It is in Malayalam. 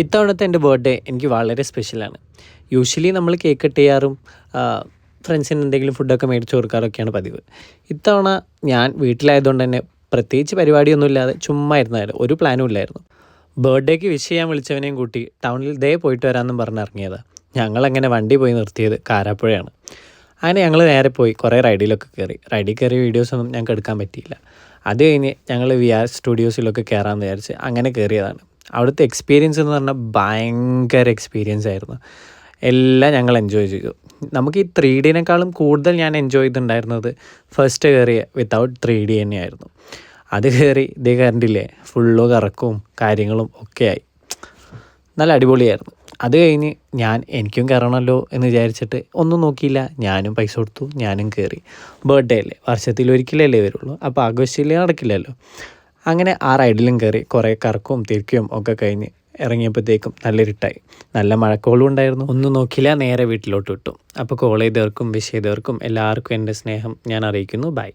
ഇത്തവണത്തെ എൻ്റെ ബർത്ത്ഡേ എനിക്ക് വളരെ സ്പെഷ്യലാണ്. യൂഷ്വലി നമ്മൾ കേക്ക് കട്ട് ചെയ്യാറും ഫ്രണ്ട്സിന് എന്തെങ്കിലും ഫുഡൊക്കെ മേടിച്ച് കൊടുക്കാറൊക്കെയാണ് പതിവ്. ഇത്തവണ ഞാൻ വീട്ടിലായതുകൊണ്ട് തന്നെ പ്രത്യേകിച്ച് പരിപാടിയൊന്നുമില്ലാതെ ചുമ്മാ ഇരുന്നായിരുന്നു, ഒരു പ്ലാനും ഇല്ലായിരുന്നു. ബർത്ത്ഡേക്ക് വിഷ് ചെയ്യാൻ വിളിച്ചവനെയും കൂട്ടി ടൗണിൽ പോയിട്ട് വരാമെന്നും പറഞ്ഞ് ഇറങ്ങിയതാണ്. ഞങ്ങളങ്ങനെ വണ്ടി പോയി നിർത്തിയത് കാരാപ്പുഴയാണ്. അങ്ങനെ ഞങ്ങൾ നേരെ പോയി കുറേ റൈഡിലൊക്കെ റൈഡിൽ കയറിയ വീഡിയോസൊന്നും ഞങ്ങൾക്ക് എടുക്കാൻ പറ്റിയില്ല. അത് കഴിഞ്ഞ് ഞങ്ങൾ VR സ്റ്റുഡിയോസിലൊക്കെ കയറാമെന്ന് വിചാരിച്ച് അങ്ങനെ കയറിയതാണ്. അവിടുത്തെ എക്സ്പീരിയൻസ് എന്ന് പറഞ്ഞാൽ ഭയങ്കര എക്സ്പീരിയൻസ് ആയിരുന്നു. എല്ലാം ഞങ്ങൾ എൻജോയ് ചെയ്തു. നമുക്ക് ഈ 3Dനേക്കാളും കൂടുതൽ ഞാൻ എൻജോയ് ചെയ്തിട്ടുണ്ടായിരുന്നത് ഫസ്റ്റ് കയറിയ വിത്തൗട്ട് 3D തന്നെയായിരുന്നു. അത് കയറി കറണ്ടില്ലേ, ഫുള്ള് കറക്കവും കാര്യങ്ങളും ഒക്കെ ആയി. നല്ല അടിപൊളിയായിരുന്നു. അത് കഴിഞ്ഞ് എനിക്കും കയറണമല്ലോ എന്ന് വിചാരിച്ചിട്ട് ഒന്നും നോക്കിയില്ല, ഞാനും പൈസ കൊടുത്തു, ഞാനും കയറി. ബർത്ത്ഡേ അല്ലേ, വർഷത്തിലൊരിക്കലല്ലേ വരുള്ളൂ, അപ്പോൾ ആഘോഷമില്ലേ നടക്കില്ലല്ലോ. അങ്ങനെ ആ റൈഡിലും കയറി കുറേ കറക്കവും തിരിക്കുകയും ഒക്കെ കഴിഞ്ഞ് ഇറങ്ങിയപ്പോഴത്തേക്കും നല്ല ഇരുട്ടായി, നല്ല മഴക്കോളും ഉണ്ടായിരുന്നു. ഒന്നും നോക്കിയില്ല, നേരെ വീട്ടിലോട്ട് വിട്ടു. അപ്പോൾ കോൾ ചെയ്തവർക്കും വിഷ് ചെയ്തവർക്കും എല്ലാവർക്കും എൻ്റെ സ്നേഹം ഞാൻ അറിയിക്കുന്നു. ബൈ.